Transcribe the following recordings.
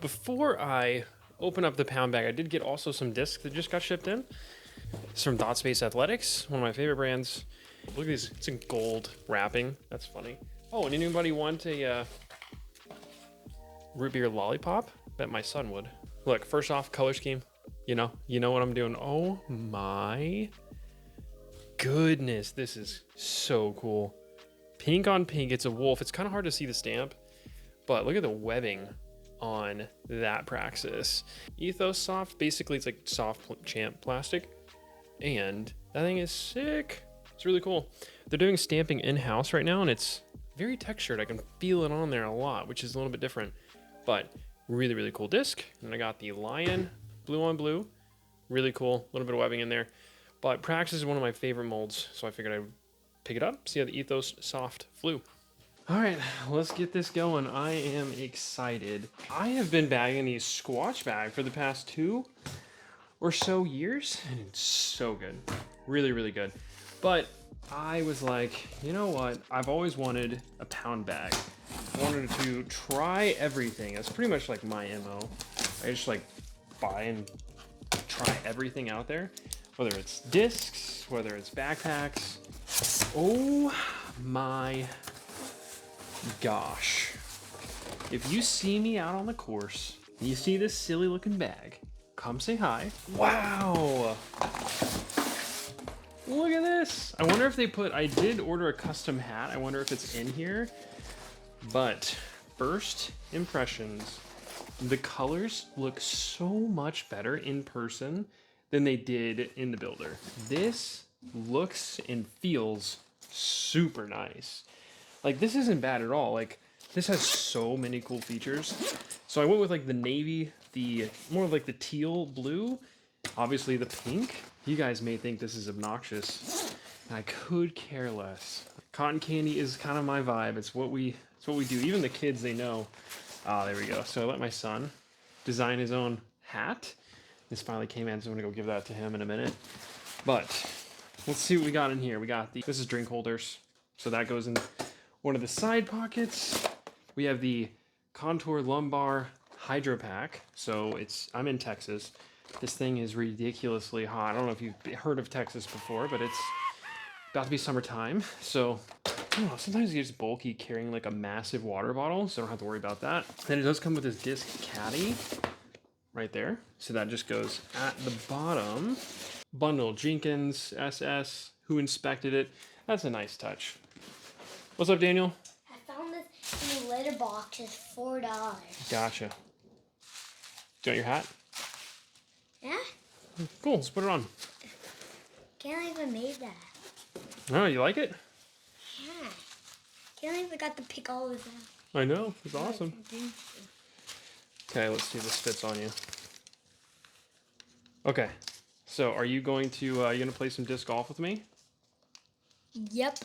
Before I open up the Pound bag, I did get also some discs that just got shipped in. It's from Thought Space Athletics, one of my favorite brands. Look at these, it's in gold wrapping. That's funny. Oh, and anybody want a root beer lollipop? Bet my son would. Look, first off, color scheme. You know what I'm doing. Oh my goodness, this is so cool. Pink on pink, it's a wolf. It's kind of hard to see the stamp, but look at the webbing on that Praxis. Ethos soft, basically it's like soft champ plastic, and that thing is sick. It's really cool. They're doing stamping in-house right now, and it's very textured. I can feel it on there a lot, which is a little bit different, but really, really cool disc. And I got the lion, blue on blue, really cool, a little bit of webbing in there. But Praxis is one of my favorite molds, so I figured I'd pick it up, see how the Ethos soft flew. All right, let's get this going. I am excited. I have been bagging these Squatch bag for the past 2 or so years, and it's so good. Really, really good. But I was like, you know what? I've always wanted a Pound bag. I wanted to try everything. That's pretty much like my MO. I just like buy and try everything out there, whether it's discs, whether it's backpacks. Oh my gosh. If you see me out on the course, and you see this silly looking bag, come say hi. Wow. Look at this. I wonder if they put, I did order a custom hat. I wonder if it's in here. But first impressions, the colors look so much better in person than they did in the builder. This looks and feels super nice. Like, this isn't bad at all. Like, this has so many cool features. So I went with like the navy, the more like the teal blue, obviously the pink. You guys may think this is obnoxious, and I could care less. Cotton candy is kind of my vibe. It's what we do. Even the kids, they know. Ah, there we go. So I let my son design his own hat. This finally came in, so I'm gonna go give that to him in a minute. But let's see what we got in here. We got this is drink holders. So that goes in one of the side pockets. We have the Contour Lumbar Hydropak. So I'm in Texas. This thing is ridiculously hot. I don't know if you've heard of Texas before, but it's about to be summertime. So I don't know, sometimes it gets bulky carrying like a massive water bottle, so I don't have to worry about that. Then it does come with this disc Caddie right there. So that just goes at the bottom. Bundle Jenkins SS, who inspected it. That's a nice touch. What's up, Daniel? I found this in a litter box. It's $4. Gotcha. Do you want your hat? Yeah? Cool, let's put it on. Can't believe I made that. Oh, you like it? Yeah. Can't believe I got to pick all this out. I know, it's awesome. Okay, let's see if this fits on you. Okay, so are you going to play some disc golf with me? Yep.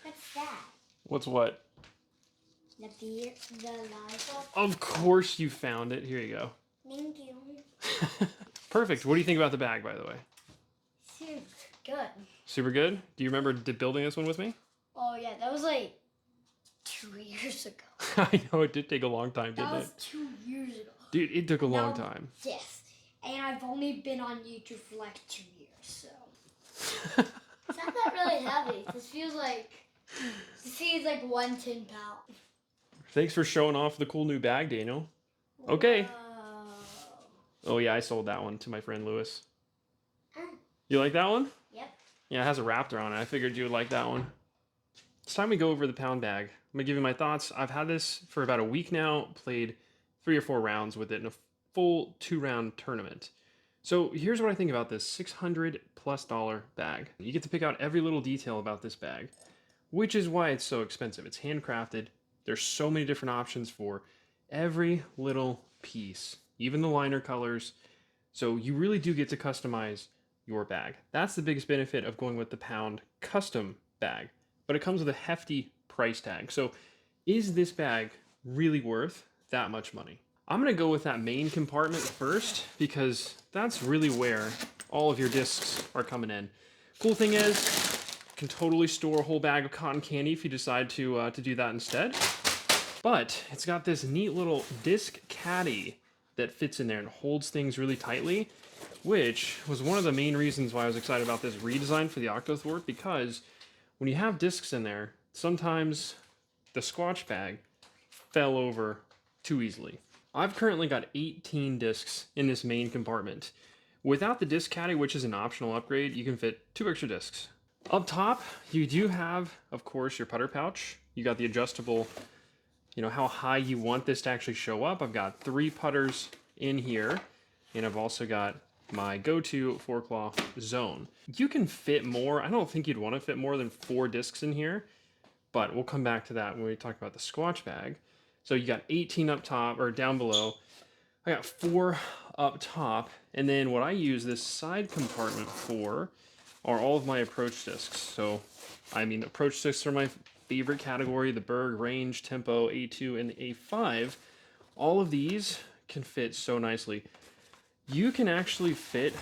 What's that? What's what? The lollipop. Of course you found it. Here you go. Thank you. Perfect. What do you think about the bag, by the way? Super good. Super good? Do you remember building this one with me? Oh yeah, that was like 2 years ago. I know, it did take a long time, didn't That was it? 2 years ago. Dude, it took a long time. Yes. And I've only been on YouTube for like 2 years, so. It's not that really heavy. This feels like 1 10 pound. Thanks for showing off the cool new bag, Daniel. Okay. Whoa. Oh yeah, I sold that one to my friend Lewis. Oh. You like that one? Yep. Yeah, it has a raptor on it. I figured you would like that one. It's time we go over the Pound bag. I'm gonna give you my thoughts. I've had this for about a week now, played 3 or 4 rounds with it in a full 2-round tournament. So here's what I think about this $600+ bag. You get to pick out every little detail about this bag, which is why it's so expensive. It's handcrafted. There's so many different options for every little piece, even the liner colors. So you really do get to customize your bag. That's the biggest benefit of going with the Pound custom bag, but it comes with a hefty price tag. So is this bag really worth that much money? I'm gonna go with that main compartment first because that's really where all of your discs are coming in. Cool thing is, you can totally store a whole bag of cotton candy if you decide to do that instead. But it's got this neat little disc caddy that fits in there and holds things really tightly, which was one of the main reasons why I was excited about this redesign for the Octothorpe, because when you have discs in there, sometimes the Squatch bag fell over too easily. I've currently got 18 discs in this main compartment. Without the disc caddy, which is an optional upgrade, you can fit 2 extra discs. Up top, you do have, of course, your putter pouch. You got the adjustable, you know, how high you want this to actually show up. I've got 3 putters in here, and I've also got my go-to 4-claw zone. You can fit more. I don't think you'd want to fit more than 4 discs in here, but we'll come back to that when we talk about the Squatch bag. So you got 18 up top, or down below. I got 4 up top, and then what I use this side compartment for are all of my approach discs. So, I mean, approach discs are my favorite category, the Berg, Range, Tempo, A2, and the A5. All of these can fit so nicely. You can actually fit,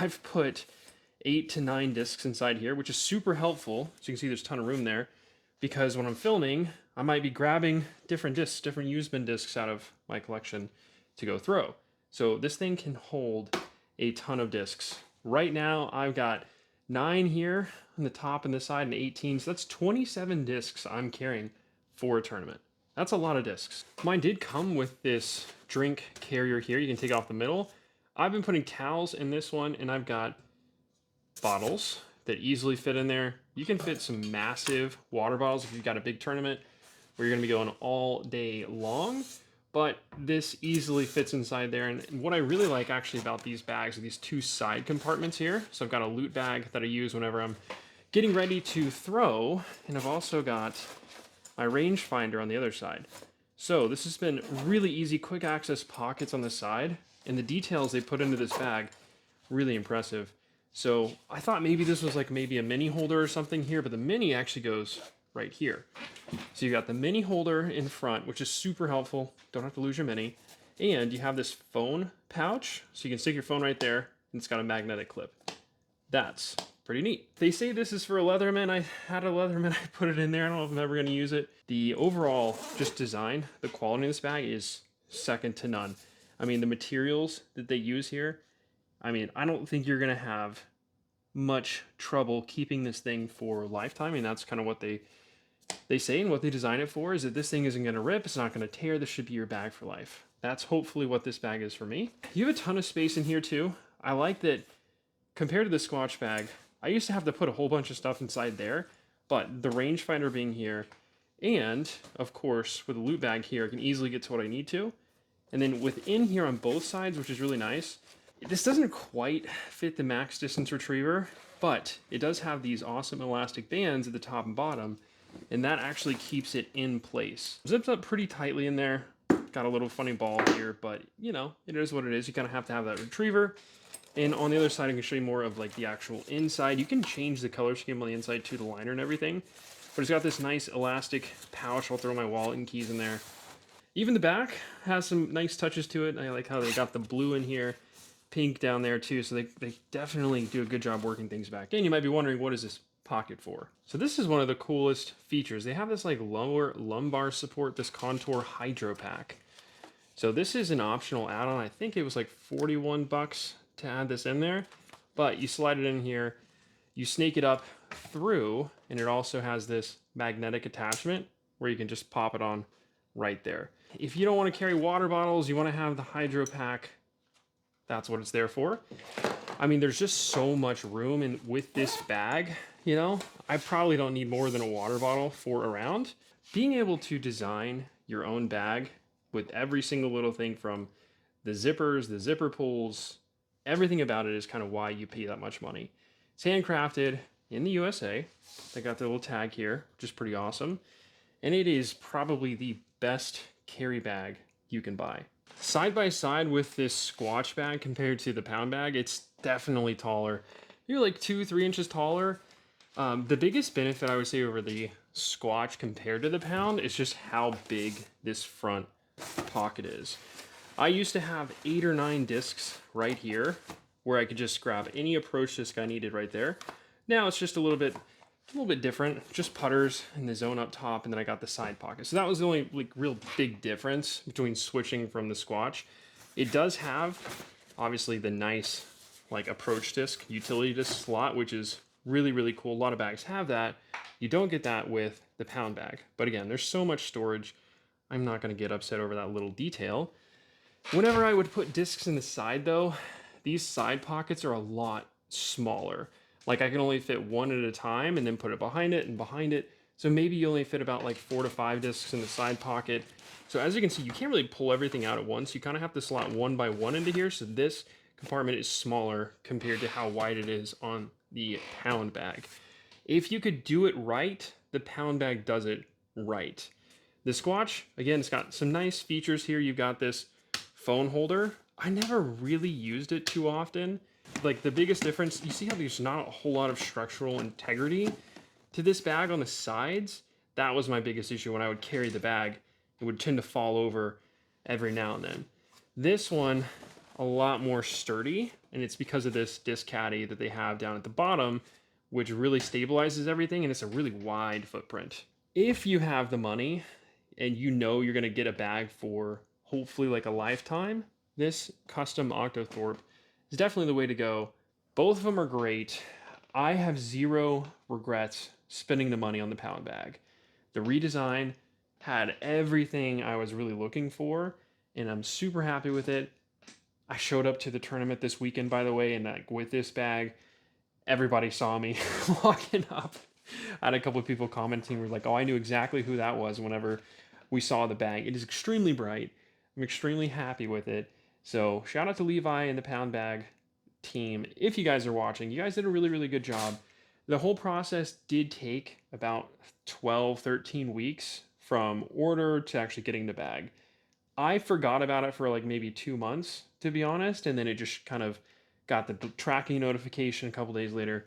I've put 8 to 9 discs inside here, which is super helpful. So you can see there's a ton of room there, because when I'm filming, I might be grabbing different discs, different used bin discs out of my collection to go throw. So this thing can hold a ton of discs. Right now, I've got 9 here on the top and this side and 18, so that's 27 discs I'm carrying for a tournament. That's a lot of discs. Mine did come with this drink carrier here. You can take it off the middle. I've been putting towels in this one, and I've got bottles that easily fit in there. You can fit some massive water bottles if you've got a big tournament where you're gonna be going all day long, but this easily fits inside there. And what I really like actually about these bags are these 2 side compartments here. So I've got a loot bag that I use whenever I'm getting ready to throw, and I've also got my rangefinder on the other side. So this has been really easy, quick access pockets on the side, and the details they put into this bag, really impressive. So I thought maybe this was like maybe a mini holder or something here, but the mini actually goes right here. So you got the mini holder in front, which is super helpful. Don't have to lose your mini. And you have this phone pouch, so you can stick your phone right there, and it's got a magnetic clip. That's pretty neat. They say this is for a Leatherman. I had a Leatherman, I put it in there. I don't know if I'm ever gonna use it. The overall just design, the quality of this bag is second to none. I mean, the materials that they use here, I mean, I don't think you're gonna have much trouble keeping this thing for a lifetime. I mean, that's kind of what they say, and what they design it for is that this thing isn't going to rip, it's not going to tear, this should be your bag for life. That's hopefully what this bag is for me. You have a ton of space in here too. I like that compared to the Squatch bag, I used to have to put a whole bunch of stuff inside there, but the rangefinder being here, and of course with a loot bag here, I can easily get to what I need to. And then within here on both sides, which is really nice, this doesn't quite fit the max distance retriever, but it does have these awesome elastic bands at the top and bottom, and that actually keeps it in place. Zips up pretty tightly in there. Got a little funny ball here, but you know, it is what it is. You kind of have to have that retriever. And on the other side, I can show you more of like the actual inside. You can change the color scheme on the inside too, the liner and everything. But it's got this nice elastic pouch. I'll throw my wallet and keys in there. Even the back has some nice touches to it. I like how they got the blue in here, pink down there too. So they definitely do a good job working things back in. You might be wondering, what is this pocket for? So this is one of the coolest features. They have this like lower lumbar support, this contour Hydropak. So this is an optional add-on. I think it was like 41 bucks to add this in there, but you slide it in here, you snake it up through, and it also has this magnetic attachment where you can just pop it on right there. If you don't want to carry water bottles, you want to have the Hydropak, that's what it's there for. I mean, there's just so much room, and with this bag, you know, I probably don't need more than a water bottle for a round. Being able to design your own bag with every single little thing from the zippers, the zipper pulls, everything about it is kind of why you pay that much money. It's handcrafted in the USA. They got the little tag here, which is pretty awesome. And it is probably the best carry bag you can buy. Side by side with this Squatch bag compared to the Pound bag, it's definitely taller. You're like 2-3 inches taller. The biggest benefit I would say over the Squatch compared to the Pound is just how big this front pocket is. I used to have 8 or 9 discs right here where I could just grab any approach disc I needed right there. Now it's just a little bit different, just putters and the zone up top, and then I got the side pocket. So that was the only like real big difference between switching from the Squatch. It does have, obviously, the nice like approach disc, utility disc slot, which is really, really cool. A lot of bags have that. You don't get that with the Pound bag. But again, there's so much storage. I'm not going to get upset over that little detail. Whenever I would put discs in the side though, these side pockets are a lot smaller. Like I can only fit one at a time and then put it behind it and behind it. So maybe you only fit about like 4 to 5 discs in the side pocket. So as you can see, you can't really pull everything out at once. You kind of have to slot one by one into here. So this compartment is smaller compared to how wide it is on the Pound bag. If you could do it right, the Pound bag does it right. The Squatch, again, it's got some nice features here. You've got this phone holder. I never really used it too often. Like the biggest difference, you see how there's not a whole lot of structural integrity to this bag on the sides? That was my biggest issue when I would carry the bag. It would tend to fall over every now and then. This one, a lot more sturdy, and it's because of this disc caddy that they have down at the bottom, which really stabilizes everything, and it's a really wide footprint. If you have the money and you know you're gonna get a bag for hopefully like a lifetime, this custom Octothorpe is definitely the way to go. Both of them are great. I have zero regrets spending the money on the Pound bag. The redesign had everything I was really looking for, and I'm super happy with it. I showed up to the tournament this weekend, by the way, and like with this bag, everybody saw me walking up. I had a couple of people commenting, were like, "Oh, I knew exactly who that was." Whenever we saw the bag, it is extremely bright. I'm extremely happy with it. So shout out to Levi and the Pound bag team. If you guys are watching, you guys did a really, really good job. The whole process did take about 12, 13 weeks from order to actually getting the bag. I forgot about it for like maybe 2 months, to be honest, and then it just kind of got the tracking notification a couple days later.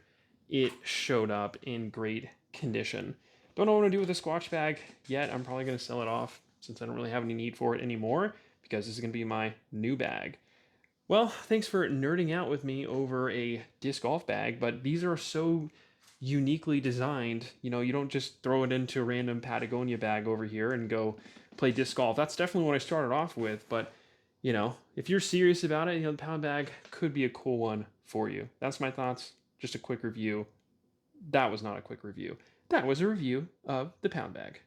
It showed up in great condition. Don't know what to do with the Squatch bag yet. I'm probably going to sell it off since I don't really have any need for it anymore, because this is going to be my new bag. Well, thanks for nerding out with me over a disc golf bag, but these are so uniquely designed. You know, you don't just throw it into a random Patagonia bag over here and go play disc golf. That's definitely what I started off with, but you know, if you're serious about it, you know, the Pound bag could be a cool one for you. That's my thoughts. Just a quick review. That was not a quick review. That was a review of the Pound bag.